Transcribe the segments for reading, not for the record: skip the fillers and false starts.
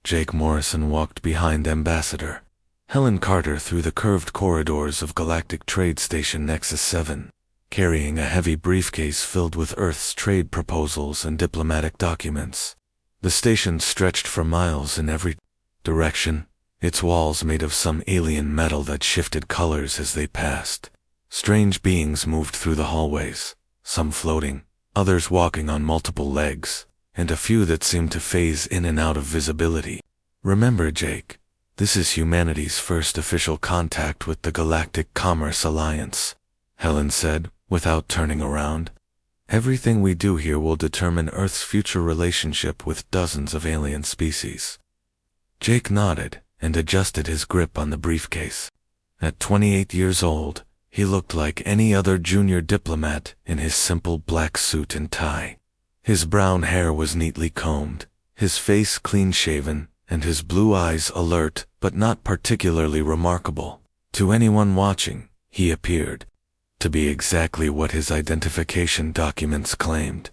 Jake Morrison walked behind Ambassador Helen Carter through the curved corridors of Galactic Trade Station Nexus 7, carrying a heavy briefcase filled with Earth's trade proposals and diplomatic documents. The station stretched for miles in every direction, its walls made of some alien metal that shifted colors as they passed. Strange beings moved through the hallways, some floating, others walking on multiple legs, and a few that seemed to phase in and out of visibility. Remember, Jake, this is humanity's first official contact with the Galactic Commerce Alliance, Helen said, without turning around. Everything we do here will determine Earth's future relationship with dozens of alien species. Jake nodded and adjusted his grip on the briefcase. At 28 years old, he looked like any other junior diplomat in his simple black suit and tie. His brown hair was neatly combed, his face clean-shaven, and his blue eyes alert but not particularly remarkable. To anyone watching, he appeared to be exactly what his identification documents claimed.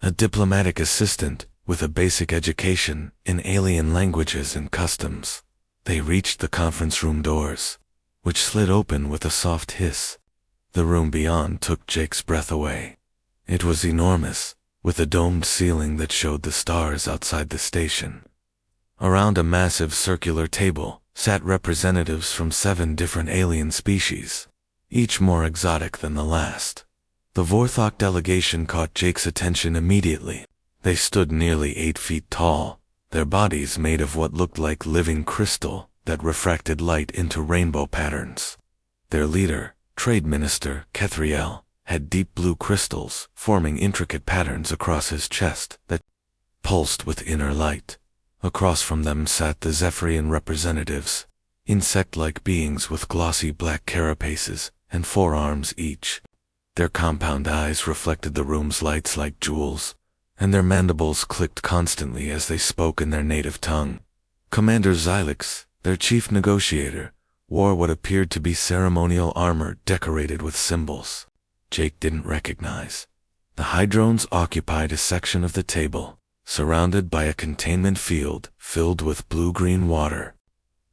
A diplomatic assistant with a basic education in alien languages and customs. They reached the conference room doors, which slid open with a soft hiss. The room beyond took Jake's breath away. It was enormous, with a domed ceiling that showed the stars outside the station. Around a massive circular table sat representatives from 7 different alien species, each more exotic than the last. The Vorthok delegation caught Jake's attention immediately. They stood nearly 8 feet tall, their bodies made of what looked like living crystal that refracted light into rainbow patterns. Their leader, Trade Minister Kethriel, had deep blue crystals forming intricate patterns across his chest that pulsed with inner light. Across from them sat the Zephyrian representatives, insect-like beings with glossy black carapaces and 4 arms each. Their compound eyes reflected the room's lights like jewels, and their mandibles clicked constantly as they spoke in their native tongue. Commander Xylix, their chief negotiator, wore what appeared to be ceremonial armor decorated with symbols Jake didn't recognize. The Hydrones occupied a section of the table, surrounded by a containment field filled with blue-green water.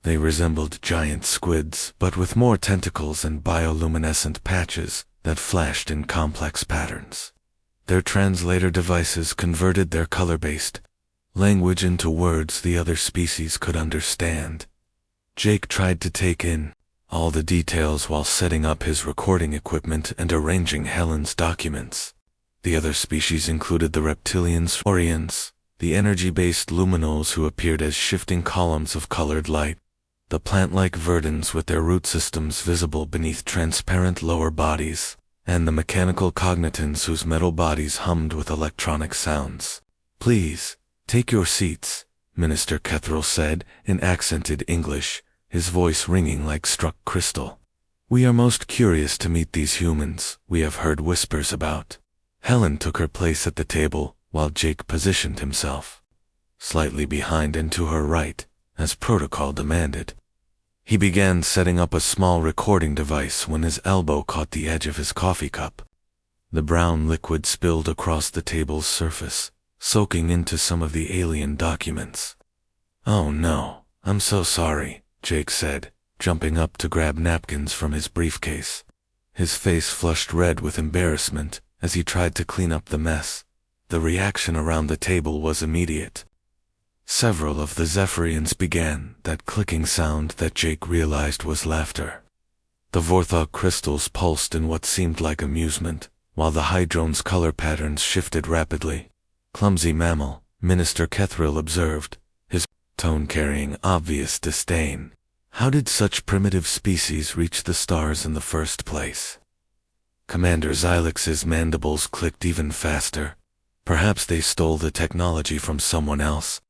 They resembled giant squids, but with more tentacles and bioluminescent patches that flashed in complex patterns. Their translator devices converted their color-based language into words the other species could understand. Jake tried to take in all the details while setting up his recording equipment and arranging Helen's documents. The other species included the reptilians, Orions, the energy-based luminols who appeared as shifting columns of colored light, the plant-like verdants with their root systems visible beneath transparent lower bodies, and the mechanical cognitants whose metal bodies hummed with electronic sounds. "Please, take your seats," Minister Kethriel said in accented English, his voice ringing like struck crystal. "We are most curious to meet these humans we have heard whispers about." Helen took her place at the table while Jake positioned himself slightly behind and to her right, as protocol demanded. He began setting up a small recording device when his elbow caught the edge of his coffee cup. The brown liquid spilled across the table's surface, soaking into some of the alien documents. "Oh no, I'm so sorry," Jake said, jumping up to grab napkins from his briefcase. His face flushed red with embarrassment as he tried to clean up the mess. The reaction around the table was immediate. Several of the Zephyrians began that clicking sound that Jake realized was laughter. The Vorthok crystals pulsed in what seemed like amusement, while the Hydrone's color patterns shifted rapidly. "Clumsy mammal," Minister Kethriel observed, his tone carrying obvious disdain. "How did such primitive species reach the stars in the first place?" Commander Xylix's mandibles clicked even faster. Perhaps they stole the technology from someone else.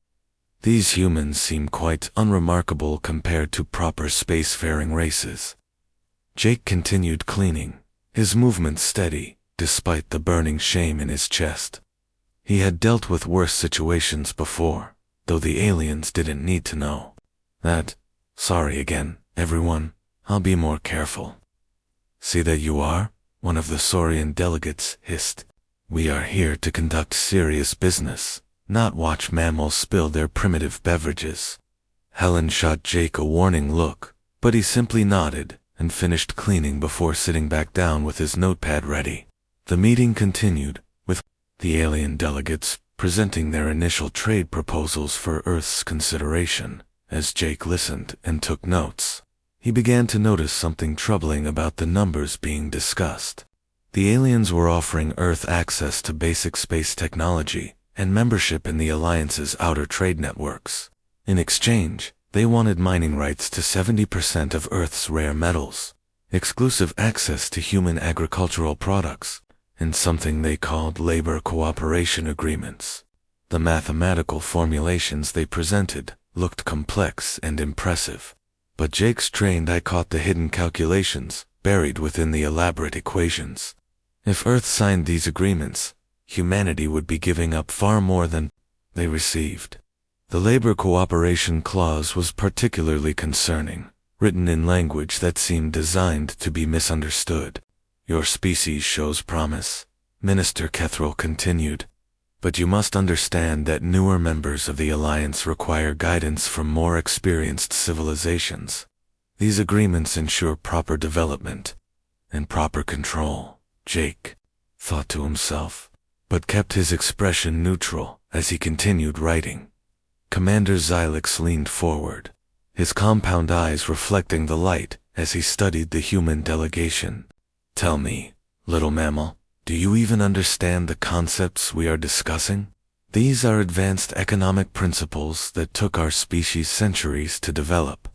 These humans seem quite unremarkable compared to proper spacefaring races. Jake continued cleaning, his movements steady, despite the burning shame in his chest. He had dealt with worse situations before, though the aliens didn't need to know that. "Sorry again, everyone. I'll be more careful." "See that you are?" one of the Saurian delegates hissed. "We are here to conduct serious business," not watch mammals spill their primitive beverages. Helen shot Jake a warning look, but he simply nodded and finished cleaning before sitting back down with his notepad ready. The meeting continued, with the alien delegates presenting their initial trade proposals for Earth's consideration. As Jake listened and took notes, he began to notice something troubling about the numbers being discussed. The aliens were offering Earth access to basic space technology and membership in the Alliance's outer trade networks. In exchange, they wanted mining rights to 70% of Earth's rare metals, exclusive access to human agricultural products, and something they called labor cooperation agreements. The mathematical formulations they presented looked complex and impressive, but Jake's trained eye caught the hidden calculations buried within the elaborate equations. If Earth signed these agreements, humanity would be giving up far more than they received. The labor cooperation clause was particularly concerning, written in language that seemed designed to be misunderstood. Your species shows promise, Minister Kethril continued, but you must understand that newer members of the Alliance require guidance from more experienced civilizations. These agreements ensure proper development and proper control. Jake thought to himself, but kept his expression neutral as he continued writing. Commander Xylix leaned forward, his compound eyes reflecting the light as he studied the human delegation. Tell me, little mammal, do you even understand the concepts we are discussing? These are advanced economic principles that took our species centuries to develop.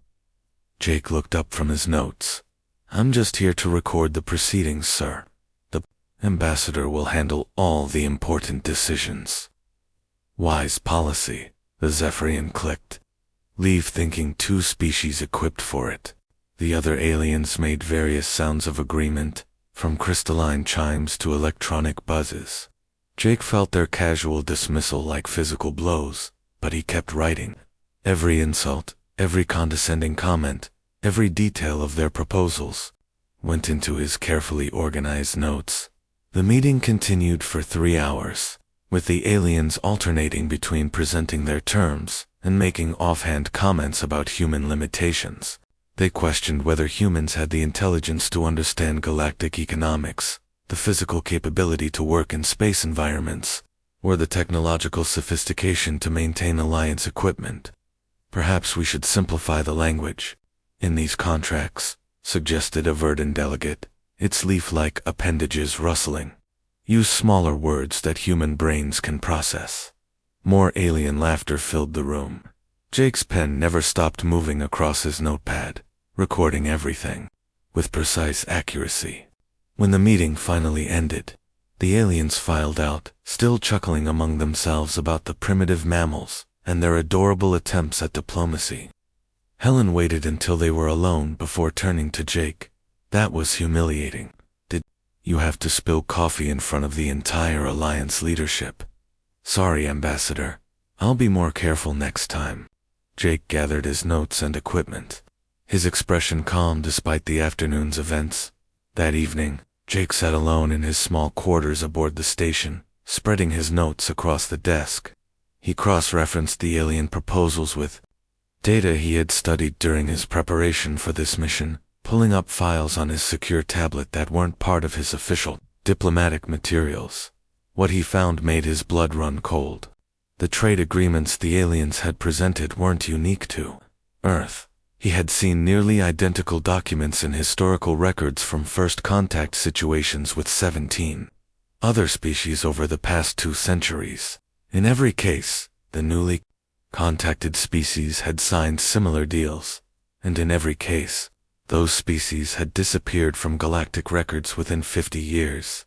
Jake looked up from his notes. I'm just here to record the proceedings, sir. The ambassador will handle all the important decisions. Wise policy, the Zephyrian clicked. Leave thinking 2 species equipped for it. The other aliens made various sounds of agreement, from crystalline chimes to electronic buzzes. Jake felt their casual dismissal like physical blows, but he kept writing. Every insult, every condescending comment, every detail of their proposals went into his carefully organized notes. The meeting continued for 3 hours, with the aliens alternating between presenting their terms and making offhand comments about human limitations. They questioned whether humans had the intelligence to understand galactic economics, the physical capability to work in space environments, or the technological sophistication to maintain Alliance equipment. Perhaps we should simplify the language in these contracts, suggested a Verdant delegate, its leaf-like appendages rustling. Use smaller words that human brains can process. More alien laughter filled the room. Jake's pen never stopped moving across his notepad, recording everything with precise accuracy. When the meeting finally ended, the aliens filed out, still chuckling among themselves about the primitive mammals and their adorable attempts at diplomacy. Helen waited until they were alone before turning to Jake. That was humiliating. Did you have to spill coffee in front of the entire Alliance leadership? Sorry, Ambassador. I'll be more careful next time. Jake gathered his notes and equipment, his expression calm despite the afternoon's events. That evening, Jake sat alone in his small quarters aboard the station, spreading his notes across the desk. He cross-referenced the alien proposals with data he had studied during his preparation for this mission, pulling up files on his secure tablet that weren't part of his official diplomatic materials. What he found made his blood run cold. The trade agreements the aliens had presented weren't unique to Earth. He had seen nearly identical documents in historical records from first contact situations with 17 other species over the past 2 centuries. In every case, the newly contacted species had signed similar deals, and in every case, those species had disappeared from galactic records within 50 years.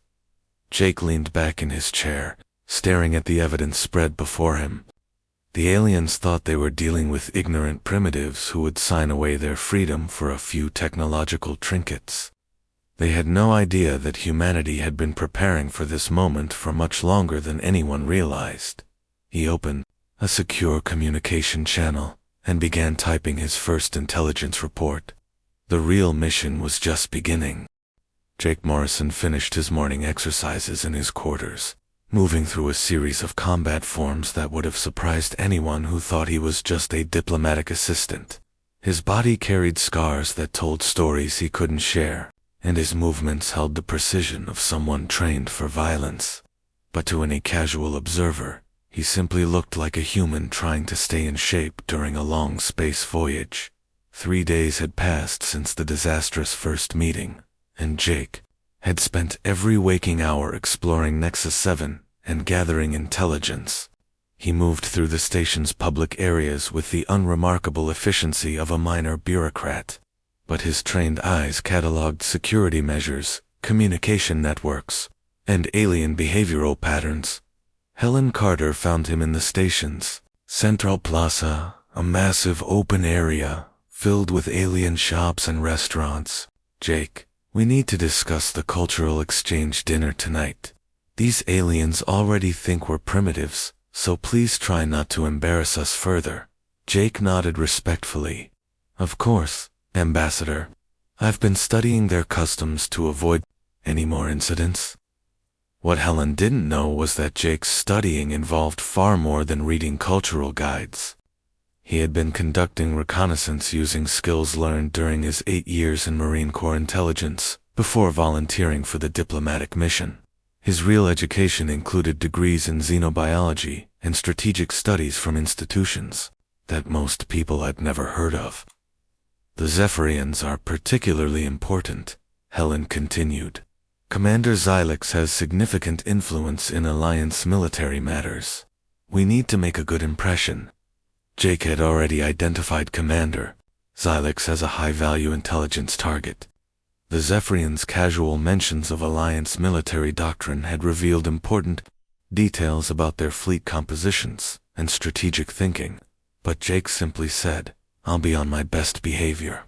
Jake leaned back in his chair, staring at the evidence spread before him. The aliens thought they were dealing with ignorant primitives who would sign away their freedom for a few technological trinkets. They had no idea that humanity had been preparing for this moment for much longer than anyone realized. He opened a secure communication channel and began typing his first intelligence report. The real mission was just beginning. Jake Morrison finished his morning exercises in his quarters. moving through a series of combat forms that would have surprised anyone who thought he was just a diplomatic assistant. His body carried scars that told stories he couldn't share, and his movements held the precision of someone trained for violence. But to any casual observer, he simply looked like a human trying to stay in shape during a long space voyage. 3 days had passed since the disastrous first meeting, and Jake had spent every waking hour exploring Nexus 7 and gathering intelligence. He moved through the station's public areas with the unremarkable efficiency of a minor bureaucrat, but his trained eyes cataloged security measures, communication networks, and alien behavioral patterns. Helen Carter found him in the station's Central Plaza, a massive open area filled with alien shops and restaurants. "Jake, we need to discuss the cultural exchange dinner tonight. These aliens already think we're primitives, so please try not to embarrass us further." Jake nodded respectfully. "Of course, Ambassador. I've been studying their customs to avoid any more incidents." What Helen didn't know was that Jake's studying involved far more than reading cultural guides. He had been conducting reconnaissance using skills learned during his 8 years in Marine Corps intelligence, before volunteering for the diplomatic mission. His real education included degrees in xenobiology and strategic studies from institutions that most people had never heard of. "The Zephyrians are particularly important," Helen continued. "Commander Xylix has significant influence in Alliance military matters. We need to make a good impression." Jake had already identified Commander Xylix as a high-value intelligence target. The Zephyrians' casual mentions of Alliance military doctrine had revealed important details about their fleet compositions and strategic thinking, but Jake simply said, "I'll be on my best behavior."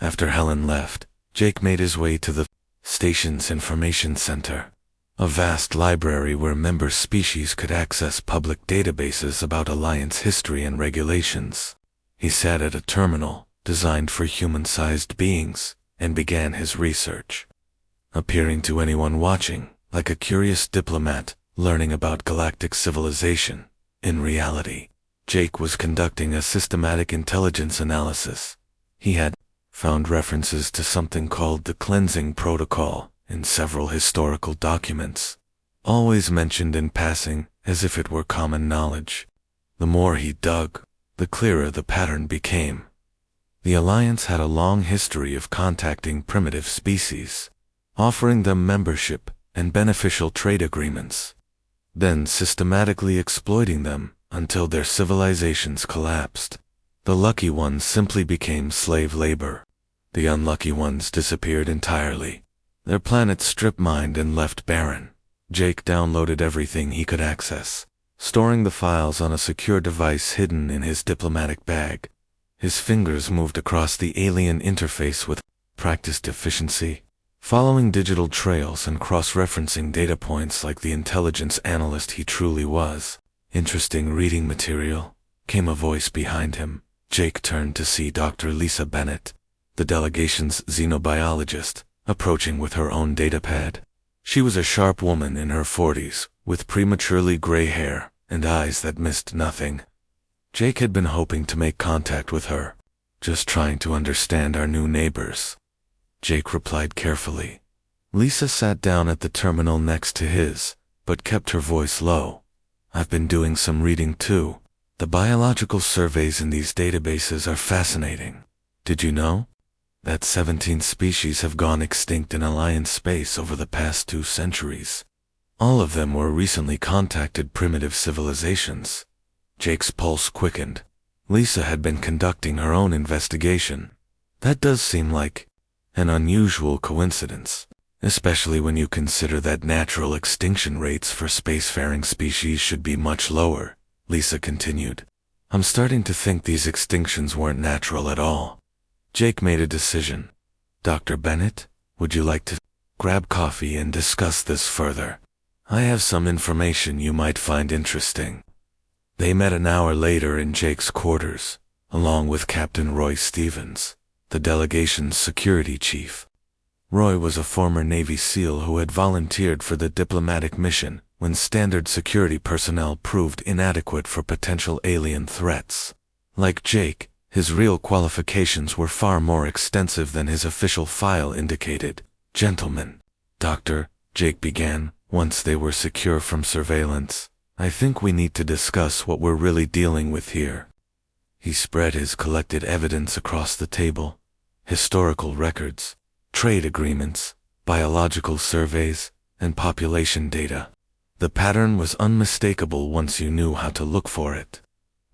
After Helen left, Jake made his way to the station's information center, a vast library where member species could access public databases about Alliance history and regulations. He sat at a terminal designed for human-sized beings and began his research, appearing to anyone watching like a curious diplomat learning about galactic civilization. In reality, Jake was conducting a systematic intelligence analysis. He had found references to something called the Cleansing Protocol in several historical documents, always mentioned in passing as if it were common knowledge. The more he dug, the clearer the pattern became. The Alliance had a long history of contacting primitive species, offering them membership and beneficial trade agreements, then systematically exploiting them until their civilizations collapsed. The lucky ones simply became slave labor. The unlucky ones disappeared entirely. Their planets strip-mined and left barren. Jake downloaded everything he could access, storing the files on a secure device hidden in his diplomatic bag. His fingers moved across the alien interface with practiced efficiency, following digital trails and cross-referencing data points like the intelligence analyst he truly was. "Interesting reading material," came a voice behind him. Jake turned to see Dr. Lisa Bennett, the delegation's xenobiologist, approaching with her own datapad. She was a sharp woman in her 40s, with prematurely gray hair and eyes that missed nothing. Jake had been hoping to make contact with her, "just trying to understand our new neighbors," Jake replied carefully. Lisa sat down at the terminal next to his, but kept her voice low. "I've been doing some reading too. The biological surveys in these databases are fascinating. Did you know that 17 species have gone extinct in Alliance space over the past 2 centuries? All of them were recently contacted primitive civilizations." Jake's pulse quickened. Lisa had been conducting her own investigation. That does seem like an unusual coincidence, especially when you consider that natural extinction rates for spacefaring species should be much lower, Lisa continued. "I'm starting to think these extinctions weren't natural at all." Jake made a decision. "Dr. Bennett, would you like to grab coffee and discuss this further? I have some information you might find interesting." They met an hour later in Jake's quarters, along with Captain Roy Stevens, the delegation's security chief. Roy was a former Navy SEAL who had volunteered for the diplomatic mission when standard security personnel proved inadequate for potential alien threats. Like Jake, his real qualifications were far more extensive than his official file indicated. "Gentlemen," Dr. Jake began, once they were secure from surveillance, "I think we need to discuss what we're really dealing with here." He spread his collected evidence across the table: historical records, trade agreements, biological surveys, and population data. The pattern was unmistakable once you knew how to look for it.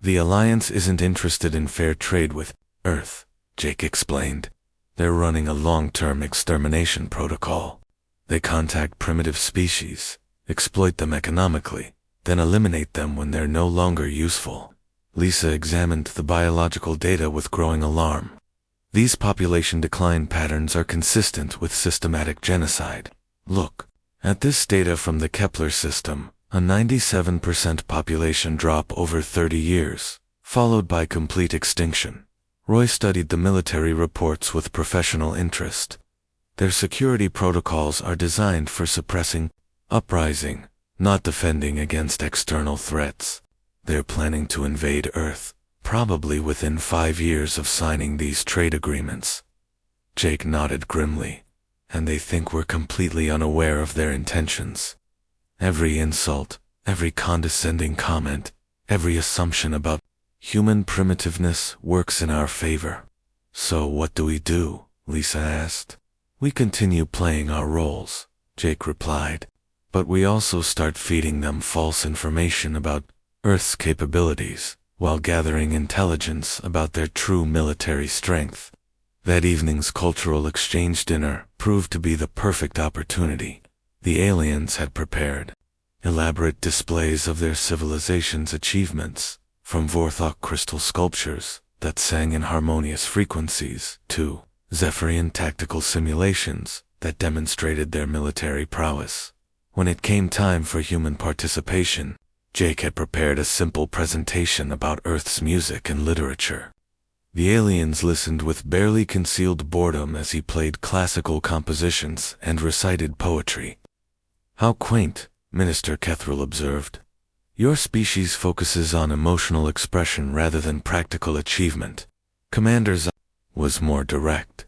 "The Alliance isn't interested in fair trade with Earth," Jake explained. "They're running a long-term extermination protocol. They contact primitive species, exploit them economically, then eliminate them when they're no longer useful." Lisa examined the biological data with growing alarm. "These population decline patterns are consistent with systematic genocide. Look at this data from the Kepler system, a 97% population drop over 30 years, followed by complete extinction." Roy studied the military reports with professional interest. "Their security protocols are designed for suppressing uprising, not defending against external threats. They're planning to invade Earth, probably within 5 years of signing these trade agreements." Jake nodded grimly. "And they think we're completely unaware of their intentions. Every insult, every condescending comment, every assumption about human primitiveness works in our favor." "So what do we do?" Lisa asked. "We continue playing our roles," Jake replied. "But we also start feeding them false information about Earth's capabilities, while gathering intelligence about their true military strength." That evening's cultural exchange dinner proved to be the perfect opportunity. The aliens had prepared elaborate displays of their civilization's achievements, from Vorthok crystal sculptures that sang in harmonious frequencies to Zephyrian tactical simulations that demonstrated their military prowess. When it came time for human participation, Jake had prepared a simple presentation about Earth's music and literature. The aliens listened with barely concealed boredom as he played classical compositions and recited poetry. "How quaint," Minister Kethril observed. "Your species focuses on emotional expression rather than practical achievement." Commander's was more direct.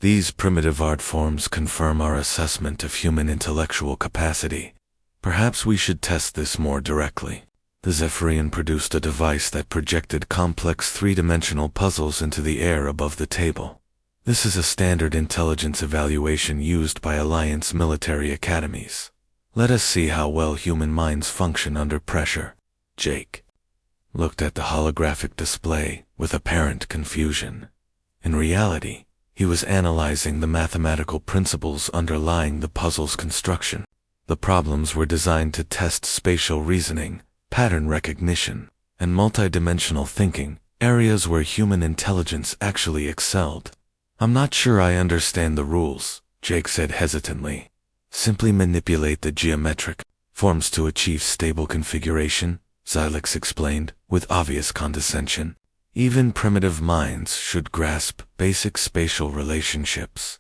"These primitive art forms confirm our assessment of human intellectual capacity. Perhaps we should test this more directly." The Zephyrian produced a device that projected complex three-dimensional puzzles into the air above the table. "This is a standard intelligence evaluation used by Alliance military academies. Let us see how well human minds function under pressure." Jake looked at the holographic display with apparent confusion. In reality, he was analyzing the mathematical principles underlying the puzzle's construction. The problems were designed to test spatial reasoning, pattern recognition, and multidimensional thinking, areas where human intelligence actually excelled. "I'm not sure I understand the rules," Jake said hesitantly. "Simply manipulate the geometric forms to achieve stable configuration," Xylix explained, with obvious condescension. "Even primitive minds should grasp basic spatial relationships."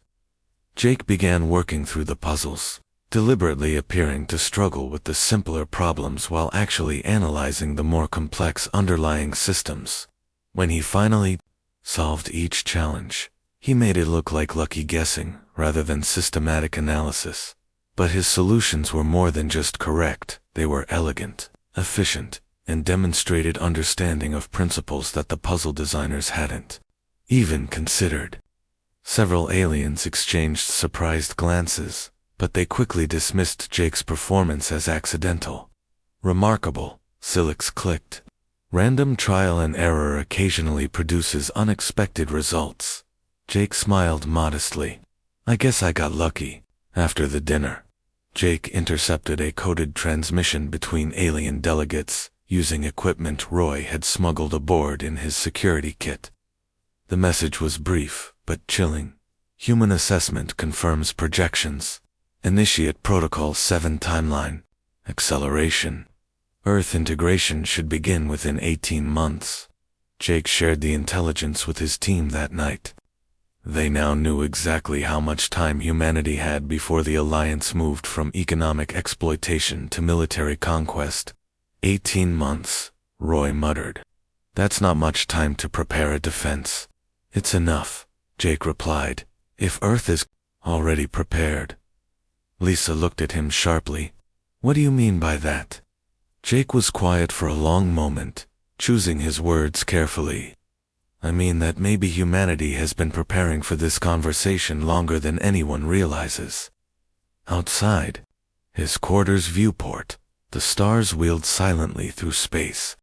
Jake began working through the puzzles, deliberately appearing to struggle with the simpler problems while actually analyzing the more complex underlying systems. When he finally solved each challenge, he made it look like lucky guessing rather than systematic analysis. But his solutions were more than just correct, they were elegant, efficient, and demonstrated understanding of principles that the puzzle designers hadn't even considered. Several aliens exchanged surprised glances, but they quickly dismissed Jake's performance as accidental. "Remarkable," Silix clicked. "Random trial and error occasionally produces unexpected results." Jake smiled modestly. "I guess I got lucky." After the dinner, Jake intercepted a coded transmission between alien delegates, using equipment Roy had smuggled aboard in his security kit. The message was brief, but chilling. "Human assessment confirms projections. Initiate Protocol 7 timeline. Acceleration. Earth integration should begin within 18 months. Jake shared the intelligence with his team that night. They now knew exactly how much time humanity had before the Alliance moved from economic exploitation to military conquest. 18 months, Roy muttered. That's not much time to prepare a defense. It's enough, Jake replied, if Earth is already prepared. Lisa looked at him sharply. What do you mean by that? Jake was quiet for a long moment, choosing his words carefully. I mean that maybe humanity has been preparing for this conversation longer than anyone realizes. Outside his quarters viewport, the stars wheeled silently through space.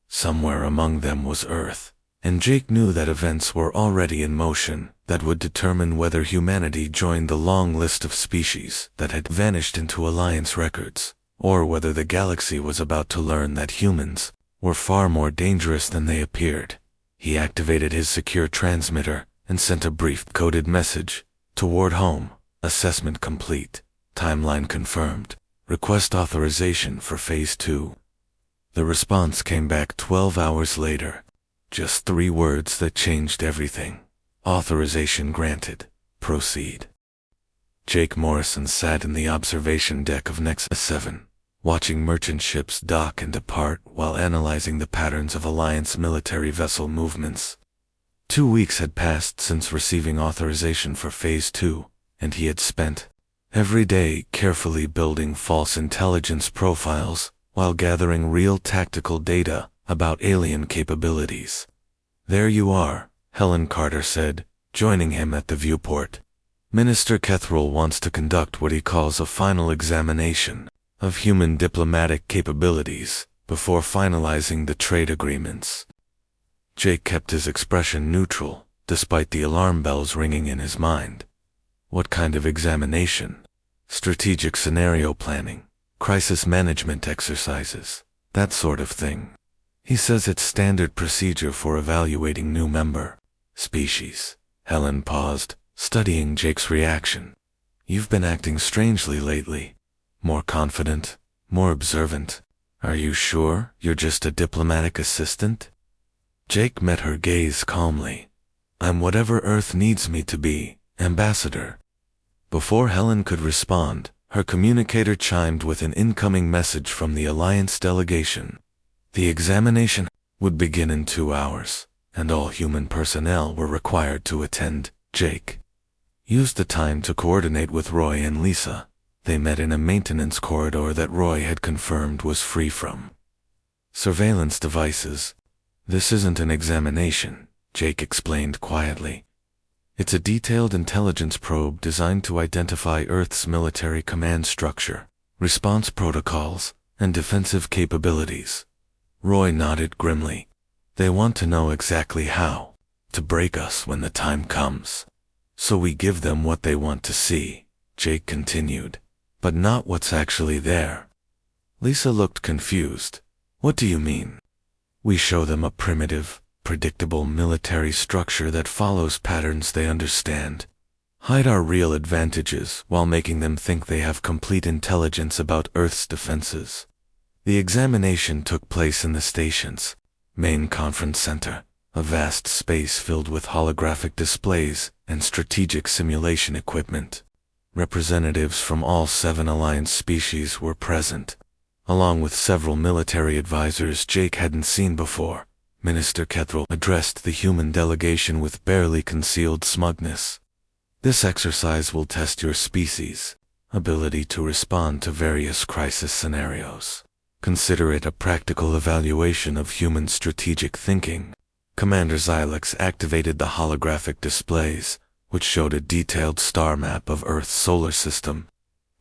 Somewhere among them was Earth, and Jake knew that events were already in motion that would determine whether humanity joined the long list of species that had vanished into Alliance records, or whether the galaxy was about to learn that humans were far more dangerous than they appeared. He activated his secure transmitter and sent a brief coded message. Toward home, assessment complete, timeline confirmed, request authorization for Phase 2. The response came back 12 hours later. Just 3 words that changed everything. Authorization granted. Proceed. Jake Morrison sat in the observation deck of Nexus 7, watching merchant ships dock and depart while analyzing the patterns of Alliance military vessel movements. 2 weeks had passed since receiving authorization for Phase 2, and he had spent every day carefully building false intelligence profiles while gathering real tactical data about alien capabilities. There you are, Helen Carter said, joining him at the viewport. Minister Kethrel wants to conduct what he calls a final examination of human diplomatic capabilities before finalizing the trade agreements. Jake kept his expression neutral, despite the alarm bells ringing in his mind. What kind of examination? Strategic scenario planning, crisis management exercises, that sort of thing. He says it's standard procedure for evaluating new member species. Helen paused, studying Jake's reaction. You've been acting strangely lately. More confident, more observant. Are you sure you're just a diplomatic assistant? Jake met her gaze calmly. I'm whatever Earth needs me to be, Ambassador. Before Helen could respond, her communicator chimed with an incoming message from the Alliance delegation. The examination would begin in 2 hours, and all human personnel were required to attend. Jake used the time to coordinate with Roy and Lisa. They met in a maintenance corridor that Roy had confirmed was free from surveillance devices. This isn't an examination, Jake explained quietly. It's a detailed intelligence probe designed to identify Earth's military command structure, response protocols, and defensive capabilities. Roy nodded grimly. They want to know exactly how to break us when the time comes. So we give them what they want to see, Jake continued, but not what's actually there. Lisa looked confused. What do you mean? We show them a primitive, predictable military structure that follows patterns they understand. Hide our real advantages while making them think they have complete intelligence about Earth's defenses. The examination took place in the station's main conference center, a vast space filled with holographic displays and strategic simulation equipment. Representatives from all 7 Alliance species were present, along with several military advisors Jake hadn't seen before. Minister Kethrel addressed the human delegation with barely concealed smugness. This exercise will test your species' ability to respond to various crisis scenarios. Consider it a practical evaluation of human strategic thinking. Commander Xylex activated the holographic displays, which showed a detailed star map of Earth's solar system.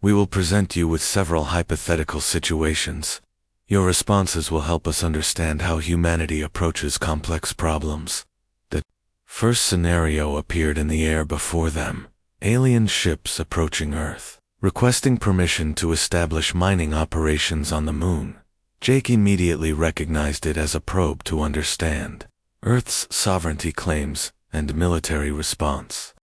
We will present you with several hypothetical situations. Your responses will help us understand how humanity approaches complex problems. The first scenario appeared in the air before them. Alien ships approaching Earth, requesting permission to establish mining operations on the moon. Jake immediately recognized it as a probe to understand Earth's sovereignty claims and military response.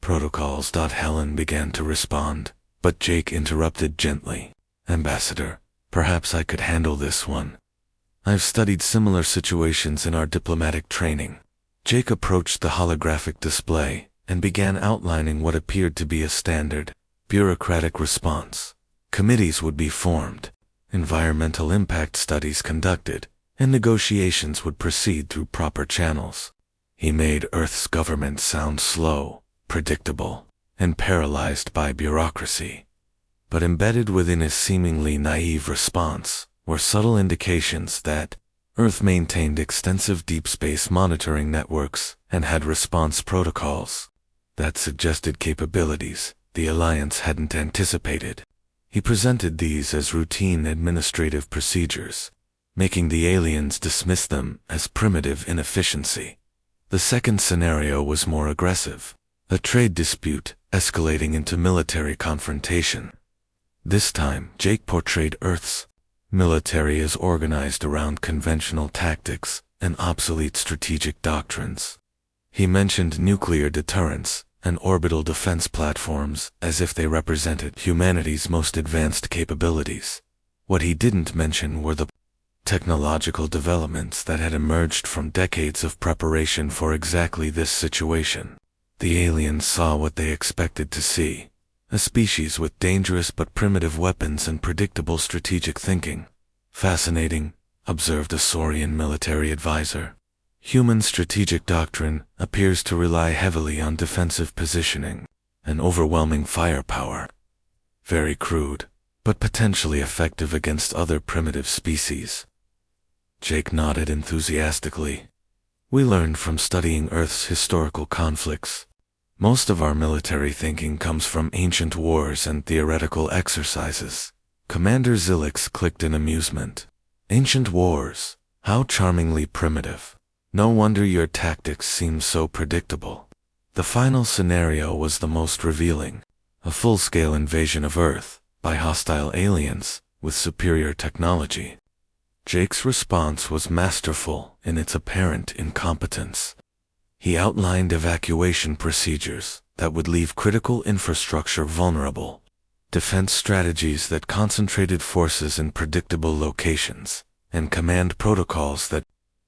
Protocols. Helen began to respond, but Jake interrupted gently. Ambassador, perhaps I could handle this one. I've studied similar situations in our diplomatic training. Jake approached the holographic display and began outlining what appeared to be a standard, bureaucratic response. Committees would be formed, environmental impact studies conducted, and negotiations would proceed through proper channels. He made Earth's government sound slow, predictable, and paralyzed by bureaucracy. But embedded within his seemingly naive response were subtle indications that Earth maintained extensive deep space monitoring networks and had response protocols that suggested capabilities the Alliance hadn't anticipated. He presented these as routine administrative procedures, making the aliens dismiss them as primitive inefficiency. The second scenario was more aggressive, a trade dispute escalating into military confrontation. This time, Jake portrayed Earth's military as organized around conventional tactics and obsolete strategic doctrines. He mentioned nuclear deterrence and orbital defense platforms as if they represented humanity's most advanced capabilities. What he didn't mention were the technological developments that had emerged from decades of preparation for exactly this situation. The aliens saw what they expected to see. A species with dangerous but primitive weapons and predictable strategic thinking. Fascinating, observed a Saurian military advisor. Human strategic doctrine appears to rely heavily on defensive positioning and overwhelming firepower. Very crude, but potentially effective against other primitive species. Jake nodded enthusiastically. We learned from studying Earth's historical conflicts. Most of our military thinking comes from ancient wars and theoretical exercises. Commander Zilix clicked in amusement. Ancient wars? How charmingly primitive. No wonder your tactics seem so predictable. The final scenario was the most revealing. A full-scale invasion of Earth by hostile aliens with superior technology. Jake's response was masterful in its apparent incompetence. He outlined evacuation procedures that would leave critical infrastructure vulnerable, defense strategies that concentrated forces in predictable locations, and command protocols that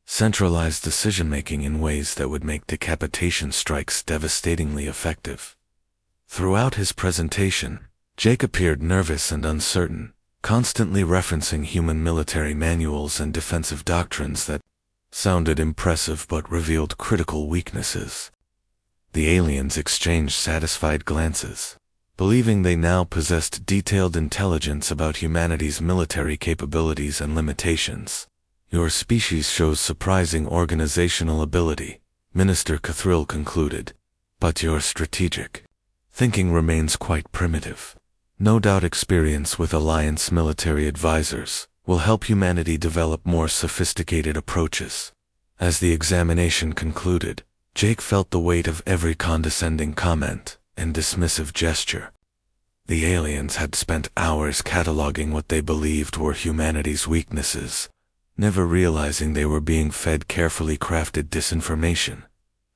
centralized decision-making in ways that would make decapitation strikes devastatingly effective. Throughout his presentation, Jake appeared nervous and uncertain, constantly referencing human military manuals and defensive doctrines that sounded impressive but revealed critical weaknesses. The aliens exchanged satisfied glances, believing they now possessed detailed intelligence about humanity's military capabilities and limitations. Your species shows surprising organizational ability, Minister Cathril concluded, but your strategic thinking remains quite primitive. No doubt experience with Alliance military advisors will help humanity develop more sophisticated approaches. As the examination concluded, Jake felt the weight of every condescending comment and dismissive gesture. The aliens had spent hours cataloging what they believed were humanity's weaknesses, never realizing they were being fed carefully crafted disinformation.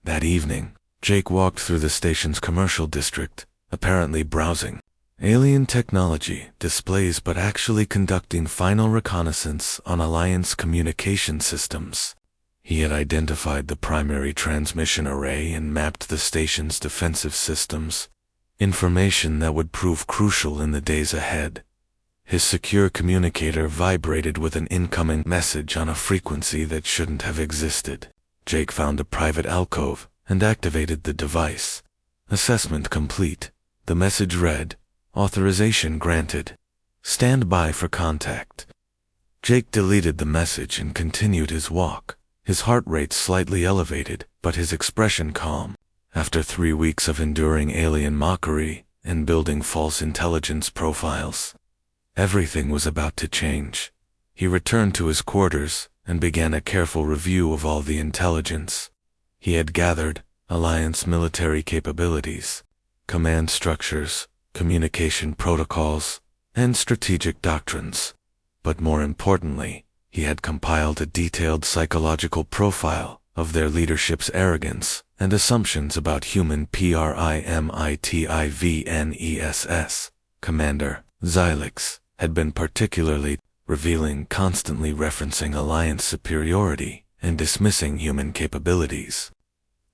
That evening, Jake walked through the station's commercial district, apparently browsing alien technology displays but actually conducting final reconnaissance on Alliance communication systems. He had identified the primary transmission array and mapped the station's defensive systems, information that would prove crucial in the days ahead. His secure communicator vibrated with an incoming message on a frequency that shouldn't have existed. Jake found a private alcove and activated the device. Assessment complete. The message read, "Authorization granted. Stand by for contact." Jake deleted the message and continued his walk, his heart rate slightly elevated, but his expression calm. After 3 weeks of enduring alien mockery and building false intelligence profiles, everything was about to change. He returned to his quarters and began a careful review of all the intelligence he had gathered: Alliance military capabilities, command structures, communication protocols, and strategic doctrines. But more importantly, he had compiled a detailed psychological profile of their leadership's arrogance and assumptions about human primitivness. Commander Zilix had been particularly revealing, constantly referencing Alliance superiority and dismissing human capabilities.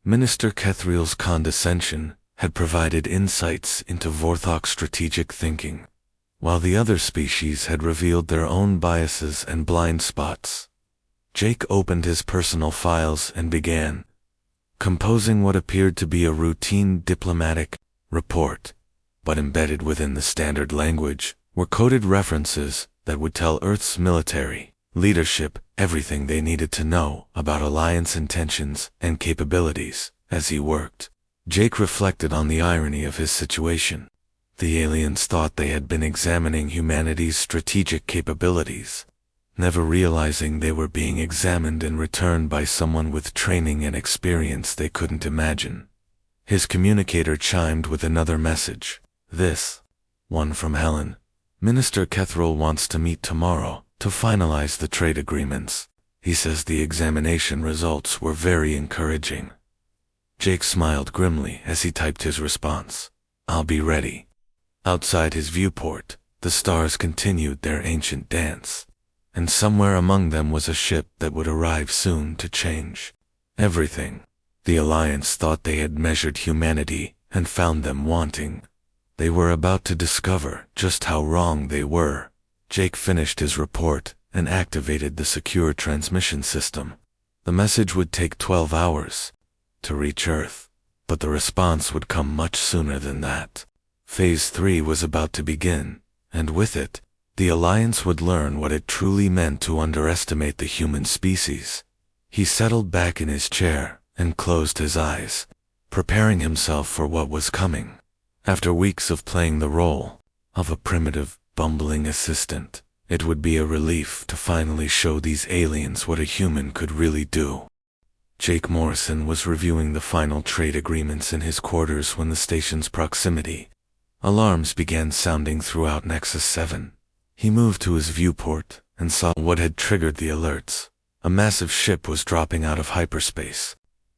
Minister Kethriel's condescension had provided insights into Vorthok's strategic thinking, while the other species had revealed their own biases and blind spots. Jake opened his personal files and began composing what appeared to be a routine diplomatic report, but embedded within the standard language were coded references that would tell Earth's military leadership everything they needed to know about Alliance intentions and capabilities. As he worked, Jake reflected on the irony of his situation. The aliens thought they had been examining humanity's strategic capabilities, never realizing they were being examined in return by someone with training and experience they couldn't imagine. His communicator chimed with another message. This one from Helen. Minister Kethriel wants to meet tomorrow to finalize the trade agreements. He says the examination results were very encouraging. Jake smiled grimly as he typed his response. I'll be ready. Outside his viewport, the stars continued their ancient dance, and somewhere among them was a ship that would arrive soon to change everything. The Alliance thought they had measured humanity and found them wanting. They were about to discover just how wrong they were. Jake finished his report and activated the secure transmission system. The message would take 12 hours to reach Earth, but the response would come much sooner than that. Phase 3 was about to begin, and with it, the Alliance would learn what it truly meant to underestimate the human species. He settled back in his chair and closed his eyes, preparing himself for what was coming. After weeks of playing the role of a primitive, bumbling assistant, it would be a relief to finally show these aliens what a human could really do. Jake Morrison was reviewing the final trade agreements in his quarters when the station's proximity alarms began sounding throughout Nexus 7. He moved to his viewport and saw what had triggered the alerts. A massive ship was dropping out of hyperspace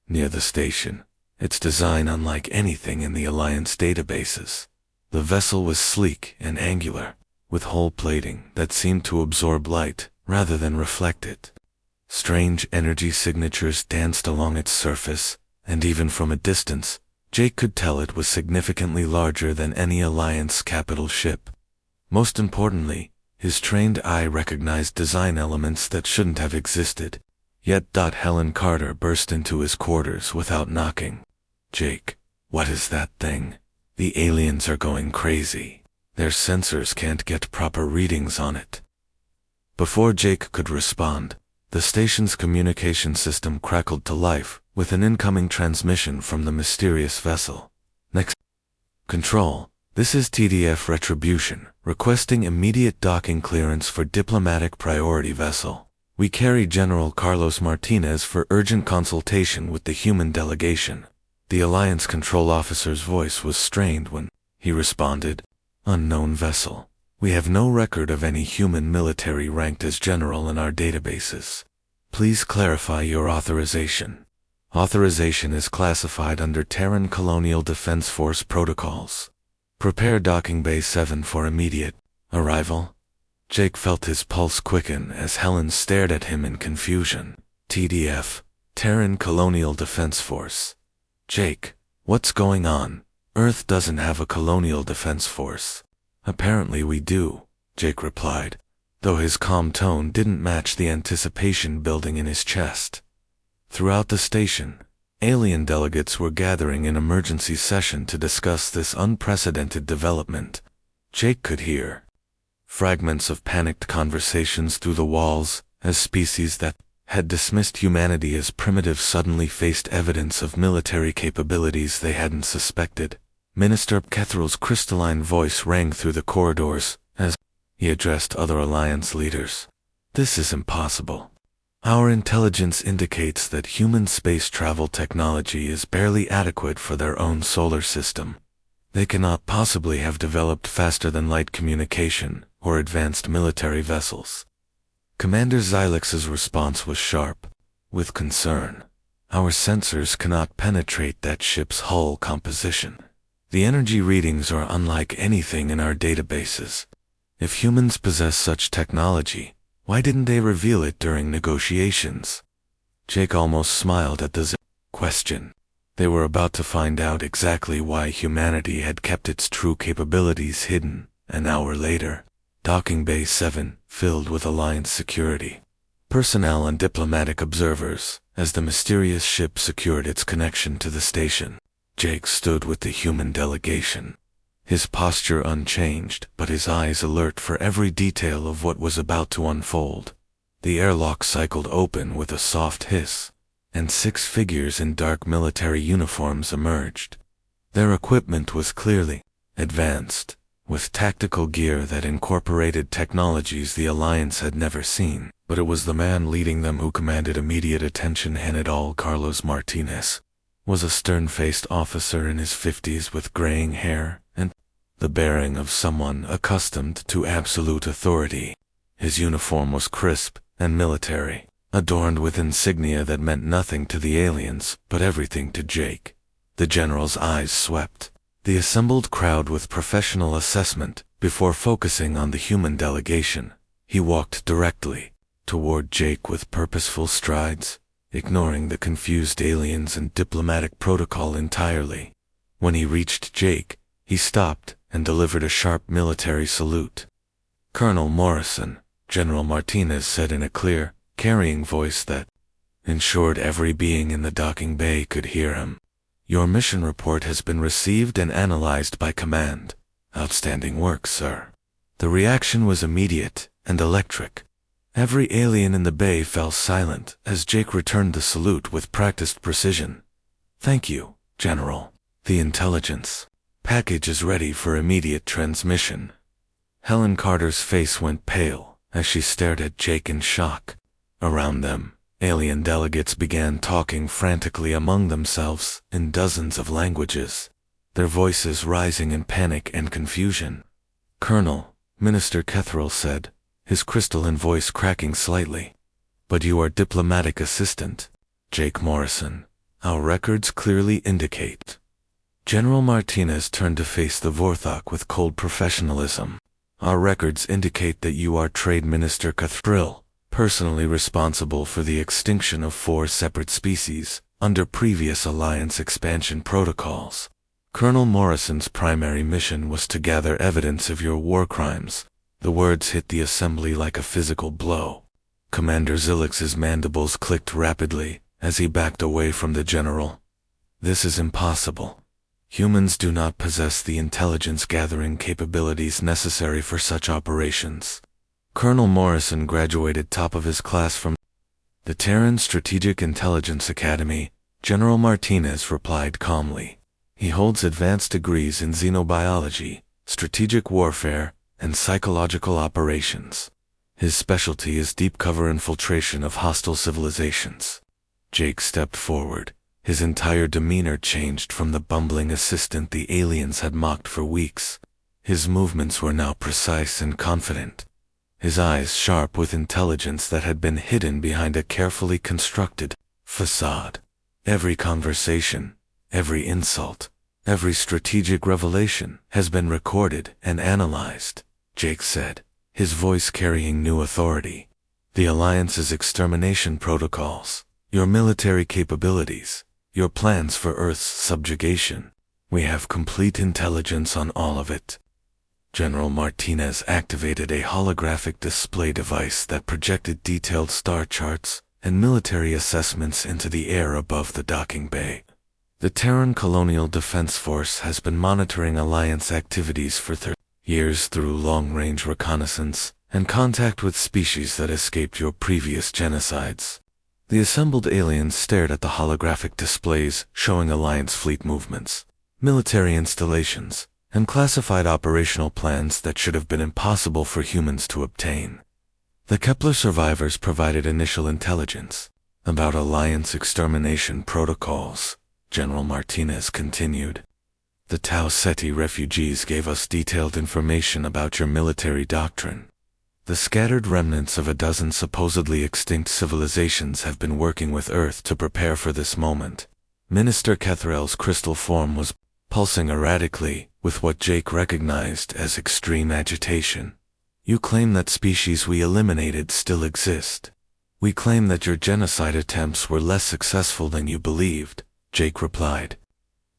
near the station, its design unlike anything in the Alliance databases. The vessel was sleek and angular, with hull plating that seemed to absorb light rather than reflect it. Strange energy signatures danced along its surface, and even from a distance, Jake could tell it was significantly larger than any Alliance capital ship. Most importantly, his trained eye recognized design elements that shouldn't have existed. Yet Helen Carter burst into his quarters without knocking. Jake, what is that thing? The aliens are going crazy. Their sensors can't get proper readings on it. Before Jake could respond, the station's communication system crackled to life with an incoming transmission from the mysterious vessel. Next. Control, this is TDF Retribution, requesting immediate docking clearance for diplomatic priority vessel. We carry General Carlos Martinez for urgent consultation with the human delegation. The Alliance control officer's voice was strained when he responded, Unknown vessel. We have no record of any human military ranked as general in our databases. Please clarify your authorization. Authorization is classified under Terran Colonial Defense Force protocols. Prepare Docking Bay 7 for immediate arrival. Jake felt his pulse quicken as Helen stared at him in confusion. TDF, Terran Colonial Defense Force. Jake, what's going on? Earth doesn't have a colonial defense force. Apparently we do, Jake replied, though his calm tone didn't match the anticipation building in his chest. Throughout the station, alien delegates were gathering in emergency session to discuss this unprecedented development. Jake could hear fragments of panicked conversations through the walls as species that had dismissed humanity as primitive suddenly faced evidence of military capabilities they hadn't suspected. Minister Kethriel's crystalline voice rang through the corridors as he addressed other Alliance leaders. This is impossible. Our intelligence indicates that human space travel technology is barely adequate for their own solar system. They cannot possibly have developed faster-than-light communication or advanced military vessels. Commander Xylix's response was sharp, with concern. Our sensors cannot penetrate that ship's hull composition. The energy readings are unlike anything in our databases. If humans possess such technology, why didn't they reveal it during negotiations? Jake almost smiled at the question. They were about to find out exactly why humanity had kept its true capabilities hidden. An hour later, Docking Bay 7 filled with Alliance security, personnel and diplomatic observers, as the mysterious ship secured its connection to the station. Jake stood with the human delegation, his posture unchanged but his eyes alert for every detail of what was about to unfold. The airlock cycled open with a soft hiss, and 6 figures in dark military uniforms emerged. Their equipment was clearly advanced, with tactical gear that incorporated technologies the Alliance had never seen, but it was the man leading them who commanded immediate attention. General Carlos Martinez was a stern-faced officer in his 50s with graying hair and the bearing of someone accustomed to absolute authority. His uniform was crisp and military, adorned with insignia that meant nothing to the aliens but everything to Jake. The general's eyes swept the assembled crowd with professional assessment before focusing on the human delegation. He walked directly toward Jake with purposeful strides, ignoring the confused aliens and diplomatic protocol entirely. When he reached Jake, he stopped and delivered a sharp military salute. "Colonel Morrison," General Martinez said in a clear, carrying voice that ensured every being in the docking bay could hear him. "Your mission report has been received and analyzed by command. Outstanding work, sir." The reaction was immediate and electric. Every alien in the bay fell silent as Jake returned the salute with practiced precision. "Thank you, General. The intelligence package is ready for immediate transmission." Helen Carter's face went pale as she stared at Jake in shock. Around them, alien delegates began talking frantically among themselves in dozens of languages, their voices rising in panic and confusion. "Colonel," Minister Kethrell said, his crystalline voice cracking slightly, "but you are diplomatic assistant, Jake Morrison. Our records clearly indicate." General Martinez turned to face the Vorthok with cold professionalism. "Our records indicate that you are Trade Minister Kethrell, personally responsible for the extinction of 4 separate species under previous Alliance expansion protocols. Colonel Morrison's primary mission was to gather evidence of your war crimes." The words hit the assembly like a physical blow. Commander Zilix's mandibles clicked rapidly as he backed away from the general. "This is impossible. Humans do not possess the intelligence-gathering capabilities necessary for such operations." Colonel Morrison graduated top of his class from the Terran Strategic Intelligence Academy, General Martinez replied calmly. "He holds advanced degrees in xenobiology, strategic warfare, and psychological operations. His specialty is deep cover infiltration of hostile civilizations." Jake stepped forward. His entire demeanor changed from the bumbling assistant the aliens had mocked for weeks. His movements were now precise and confident, his eyes sharp with intelligence that had been hidden behind a carefully constructed facade. "Every conversation, every insult, every strategic revelation has been recorded and analyzed," Jake said, his voice carrying new authority. "The Alliance's extermination protocols, your military capabilities, your plans for Earth's subjugation. We have complete intelligence on all of it." General Martinez activated a holographic display device that projected detailed star charts and military assessments into the air above the docking bay. "The Terran Colonial Defense Force has been monitoring Alliance activities for 30 years through long-range reconnaissance and contact with species that escaped your previous genocides." The assembled aliens stared at the holographic displays showing Alliance fleet movements, military installations, and classified operational plans that should have been impossible for humans to obtain. The Kepler survivors provided initial intelligence about Alliance extermination protocols, General Martinez continued. "The Tau Ceti refugees gave us detailed information about your military doctrine. The scattered remnants of a dozen supposedly extinct civilizations have been working with Earth to prepare for this moment." Minister Kethrell's crystal form was pulsing erratically with what Jake recognized as extreme agitation. "You claim that species we eliminated still exist. We claim that your genocide attempts were less successful than you believed, Jake replied.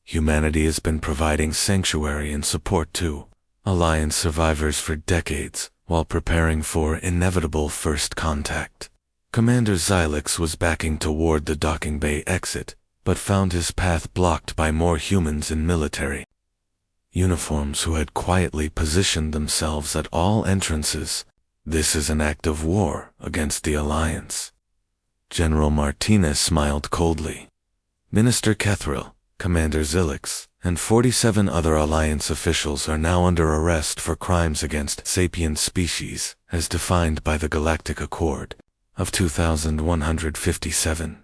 Humanity has been providing sanctuary and support to Alliance survivors for decades while preparing for inevitable first contact. Commander Xylix was backing toward the docking bay exit, but found his path blocked by more humans in military uniforms who had quietly positioned themselves at all entrances. This is an act of war against the Alliance. General Martinez smiled coldly. Minister Kethril, Commander Xylix, and 47 other Alliance officials are now under arrest for crimes against sapient species, as defined by the Galactic Accord of 2157.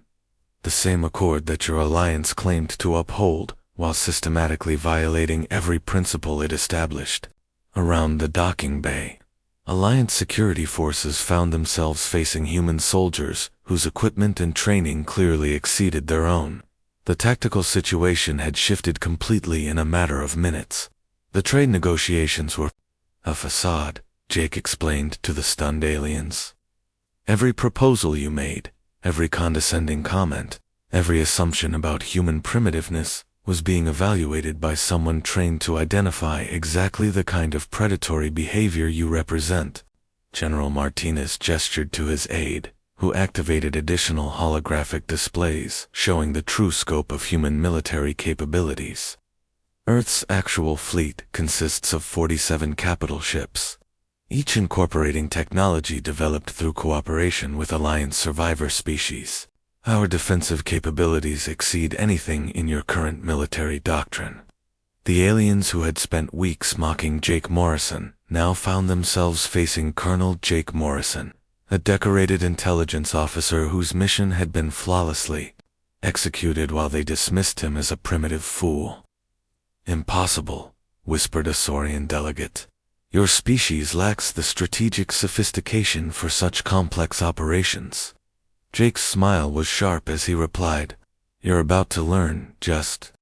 The same accord that your Alliance claimed to uphold, while systematically violating every principle it established. Around the docking bay, Alliance security forces found themselves facing human soldiers whose equipment and training clearly exceeded their own. The tactical situation had shifted completely in a matter of minutes. The trade negotiations were a facade, Jake explained to the stunned aliens. Every proposal you made, every condescending comment, every assumption about human primitiveness was being evaluated by someone trained to identify exactly the kind of predatory behavior you represent. General Martinez gestured to his aide, who activated additional holographic displays showing the true scope of human military capabilities. Earth's actual fleet consists of 47 capital ships, each incorporating technology developed through cooperation with Alliance survivor species. Our defensive capabilities exceed anything in your current military doctrine. The aliens who had spent weeks mocking Jake Morrison now found themselves facing Colonel Jake Morrison, a decorated intelligence officer whose mission had been flawlessly executed while they dismissed him as a primitive fool. Impossible, whispered a Saurian delegate. Your species lacks the strategic sophistication for such complex operations. Jake's smile was sharp as he replied, You're about to learn just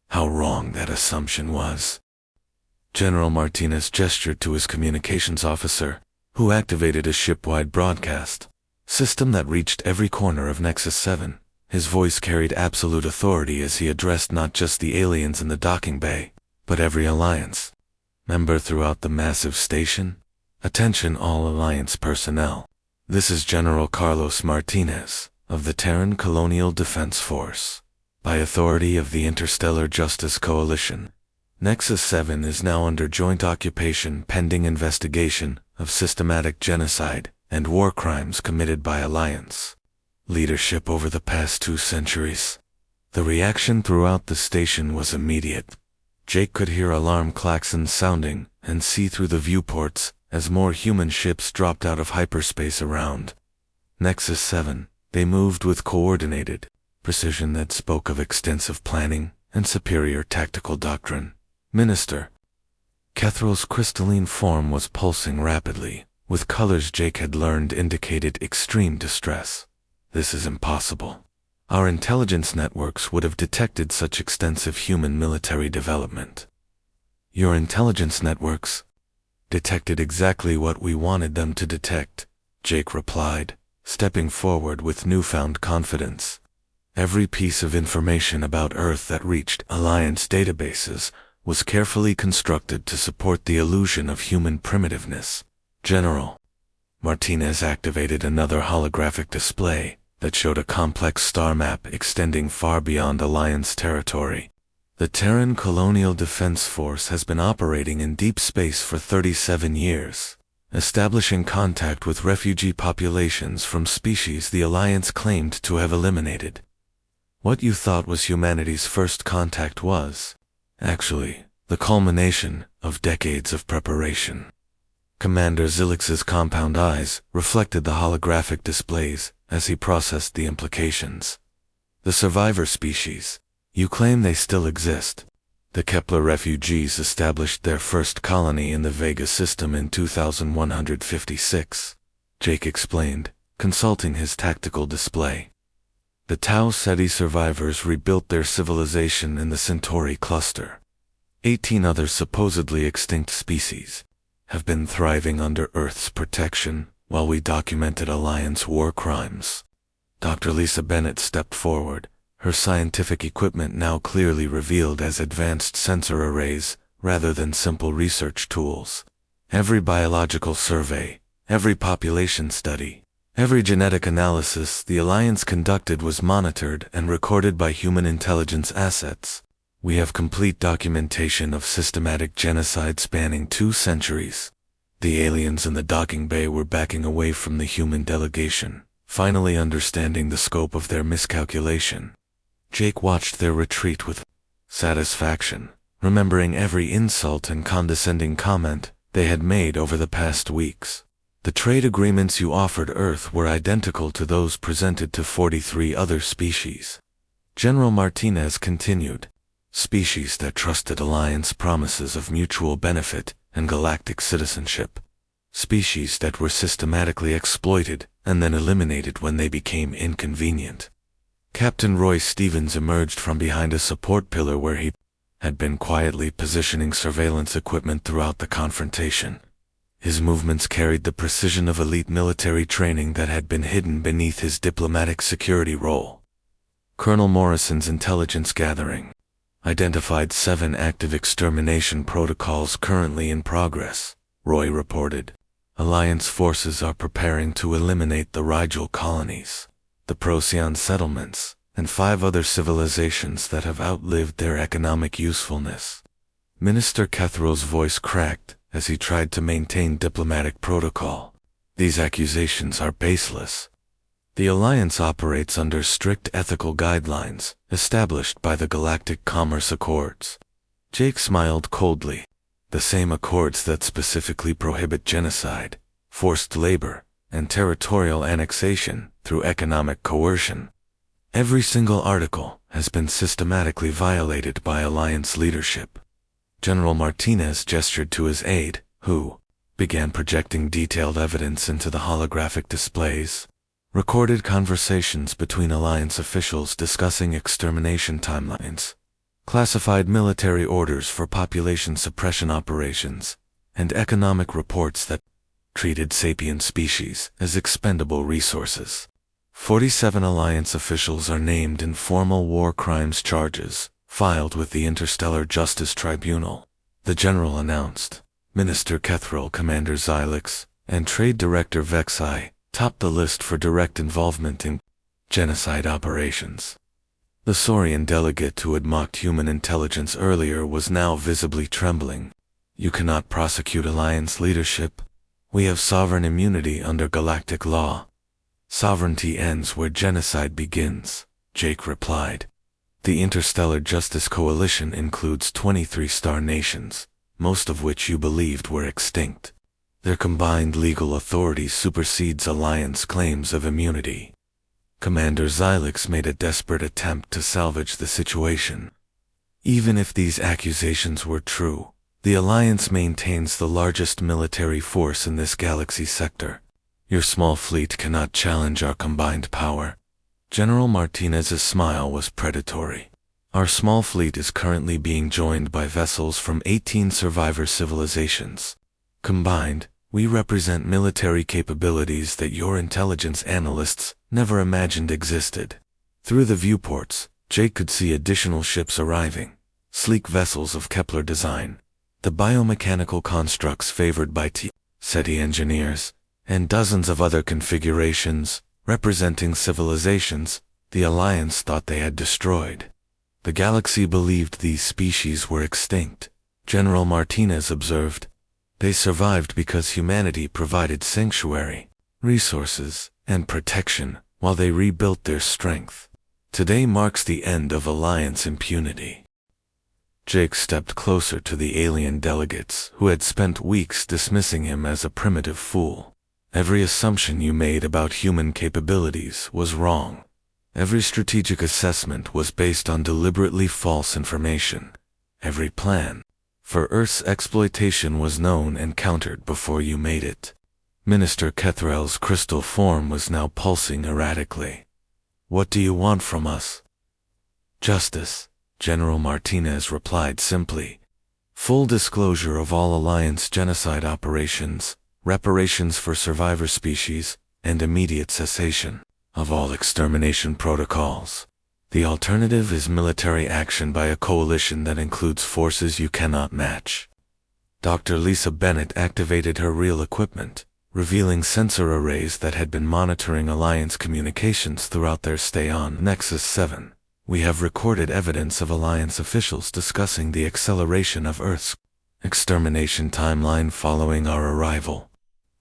how wrong that assumption was. General Martinez gestured to his communications officer, who activated a ship-wide broadcast system that reached every corner of Nexus 7. His voice carried absolute authority as he addressed not just the aliens in the docking bay, but every Alliance member throughout the massive station. Attention all Alliance personnel. This is General Carlos Martinez, of the Terran Colonial Defense Force. By authority of the Interstellar Justice Coalition, Nexus 7 is now under joint occupation pending investigation of systematic genocide and war crimes committed by Alliance leadership over the past 2 centuries. The reaction throughout the station was immediate. Jake could hear alarm klaxons sounding and see through the viewports as more human ships dropped out of hyperspace around Nexus 7. They moved with coordinated precision that spoke of extensive planning and superior tactical doctrine. Minister Kethril's crystalline form was pulsing rapidly, with colors Jake had learned indicated extreme distress. This is impossible. Our intelligence networks would have detected such extensive human military development. Your intelligence networks detected exactly what we wanted them to detect, Jake replied, stepping forward with newfound confidence. Every piece of information about Earth that reached Alliance databases was carefully constructed to support the illusion of human primitiveness. General Martinez activated another holographic display that showed a complex star map extending far beyond Alliance territory. The Terran Colonial Defense Force has been operating in deep space for 37 years, establishing contact with refugee populations from species the Alliance claimed to have eliminated. What you thought was humanity's first contact was, actually, the culmination of decades of preparation. Commander Xylix's compound eyes reflected the holographic displays as he processed the implications. The survivor species, you claim they still exist. The Kepler refugees established their first colony in the Vega system in 2156, Jake explained, consulting his tactical display. The Tau Ceti survivors rebuilt their civilization in the Centauri cluster. 18 other supposedly extinct species have been thriving under Earth's protection while we documented Alliance war crimes. Dr. Lisa Bennett stepped forward, her scientific equipment now clearly revealed as advanced sensor arrays rather than simple research tools. Every biological survey, every population study, every genetic analysis the Alliance conducted was monitored and recorded by human intelligence assets. We have complete documentation of systematic genocide spanning 2 centuries. The aliens in the docking bay were backing away from the human delegation, finally understanding the scope of their miscalculation. Jake watched their retreat with satisfaction, remembering every insult and condescending comment they had made over the past weeks. The trade agreements you offered Earth were identical to those presented to 43 other species. General Martinez continued. Species that trusted Alliance promises of mutual benefit and galactic citizenship. Species that were systematically exploited and then eliminated when they became inconvenient. Captain Roy Stevens emerged from behind a support pillar where he had been quietly positioning surveillance equipment throughout the confrontation. His movements carried the precision of elite military training that had been hidden beneath his diplomatic security role. Colonel Morrison's intelligence gathering identified 7 active extermination protocols currently in progress, Roy reported. Alliance forces are preparing to eliminate the Rigel colonies, the Procyon settlements, and 5 other civilizations that have outlived their economic usefulness. Minister Kethrow's voice cracked as he tried to maintain diplomatic protocol. These accusations are baseless. The Alliance operates under strict ethical guidelines established by the Galactic Commerce Accords. Jake smiled coldly. The same accords that specifically prohibit genocide, forced labor, and territorial annexation through economic coercion. Every single article has been systematically violated by Alliance leadership. General Martinez gestured to his aide, who began projecting detailed evidence into the holographic displays. Recorded conversations between Alliance officials discussing extermination timelines, classified military orders for population suppression operations, and economic reports that treated sapient species as expendable resources. 47 Alliance officials are named in formal war crimes charges filed with the Interstellar Justice Tribunal, the General announced. Minister Kethroll, Commander Xylix, and Trade Director Vexai topped the list for direct involvement in genocide operations. The Saurian delegate who had mocked human intelligence earlier was now visibly trembling. You cannot prosecute Alliance leadership. We have sovereign immunity under galactic law. Sovereignty ends where genocide begins, Jake replied. The Interstellar Justice Coalition includes 23 star nations, most of which you believed were extinct. Their combined legal authority supersedes Alliance claims of immunity. Commander Xylix made a desperate attempt to salvage the situation. Even if these accusations were true, the Alliance maintains the largest military force in this galaxy sector. Your small fleet cannot challenge our combined power. General Martinez's smile was predatory. Our small fleet is currently being joined by vessels from 18 survivor civilizations. Combined, we represent military capabilities that your intelligence analysts never imagined existed. Through the viewports, Jake could see additional ships arriving, sleek vessels of Kepler design, the biomechanical constructs favored by SETI engineers, and dozens of other configurations, representing civilizations the Alliance thought they had destroyed. The galaxy believed these species were extinct, General Martinez observed. They survived because humanity provided sanctuary, resources, and protection while they rebuilt their strength. Today marks the end of Alliance impunity. Jake stepped closer to the alien delegates who had spent weeks dismissing him as a primitive fool. Every assumption you made about human capabilities was wrong. Every strategic assessment was based on deliberately false information. Every plan for Earth's exploitation was known and countered before you made it. Minister Kethrell's crystal form was now pulsing erratically. What do you want from us? Justice, General Martinez replied simply. Full disclosure of all Alliance genocide operations, reparations for survivor species, and immediate cessation of all extermination protocols. The alternative is military action by a coalition that includes forces you cannot match. Dr. Lisa Bennett activated her real equipment, revealing sensor arrays that had been monitoring Alliance communications throughout their stay on Nexus 7. We have recorded evidence of Alliance officials discussing the acceleration of Earth's extermination timeline following our arrival.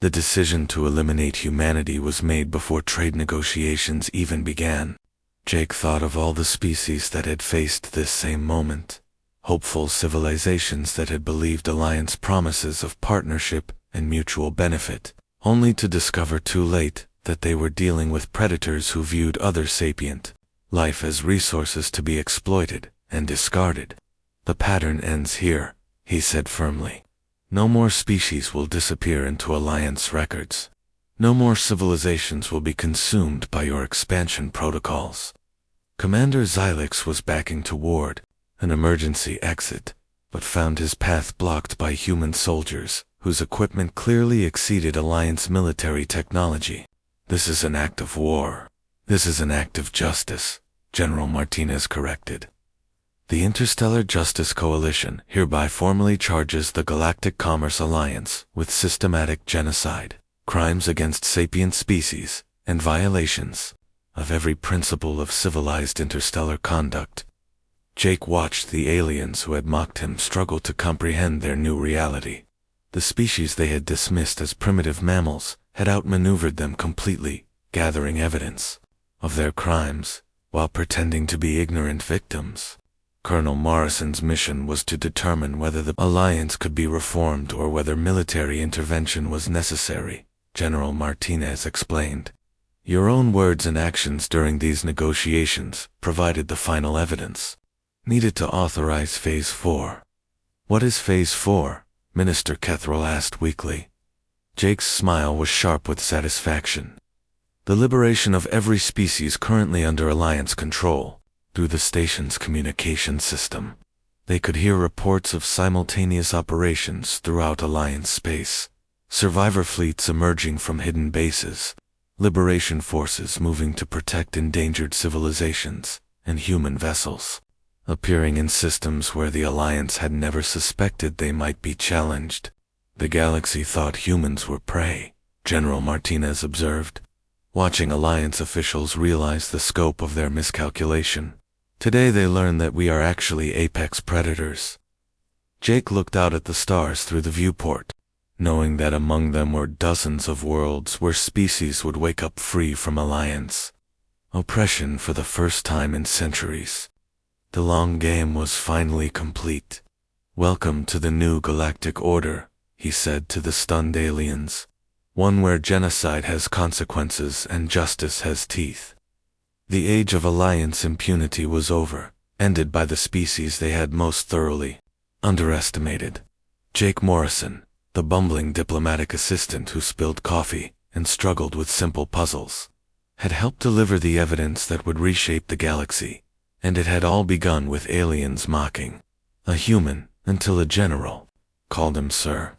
The decision to eliminate humanity was made before trade negotiations even began. Jake thought of all the species that had faced this same moment. Hopeful civilizations that had believed Alliance promises of partnership and mutual benefit, only to discover too late that they were dealing with predators who viewed other sapient life as resources to be exploited and discarded. The pattern ends here, he said firmly. No more species will disappear into Alliance records. No more civilizations will be consumed by your expansion protocols. Commander Xylix was backing toward an emergency exit, but found his path blocked by human soldiers, whose equipment clearly exceeded Alliance military technology. This is an act of war. This is an act of justice, General Martinez corrected. The Interstellar Justice Coalition hereby formally charges the Galactic Commerce Alliance with systematic genocide, crimes against sapient species, and violations of every principle of civilized interstellar conduct. Jake watched the aliens who had mocked him struggle to comprehend their new reality. The species they had dismissed as primitive mammals had outmaneuvered them completely, gathering evidence of their crimes while pretending to be ignorant victims. Colonel Morrison's mission was to determine whether the Alliance could be reformed or whether military intervention was necessary, General Martinez explained. Your own words and actions during these negotiations provided the final evidence needed to authorize Phase 4. What is Phase 4? Minister Kethrel asked weakly. Jake's smile was sharp with satisfaction. The liberation of every species currently under Alliance control, through the station's communication system. They could hear reports of simultaneous operations throughout Alliance space, survivor fleets emerging from hidden bases, liberation forces moving to protect endangered civilizations, and human vessels appearing in systems where the Alliance had never suspected they might be challenged. The galaxy thought humans were prey, General Martinez observed, watching Alliance officials realize the scope of their miscalculation. Today they learn that we are actually apex predators. Jake looked out at the stars through the viewport, knowing that among them were dozens of worlds where species would wake up free from Alliance oppression for the first time in centuries. The long game was finally complete. Welcome to the new galactic order, he said to the stunned aliens. One where genocide has consequences and justice has teeth. The age of Alliance impunity was over, ended by the species they had most thoroughly underestimated. Jake Morrison, the bumbling diplomatic assistant who spilled coffee and struggled with simple puzzles, had helped deliver the evidence that would reshape the galaxy, and it had all begun with aliens mocking a human until a general called him sir.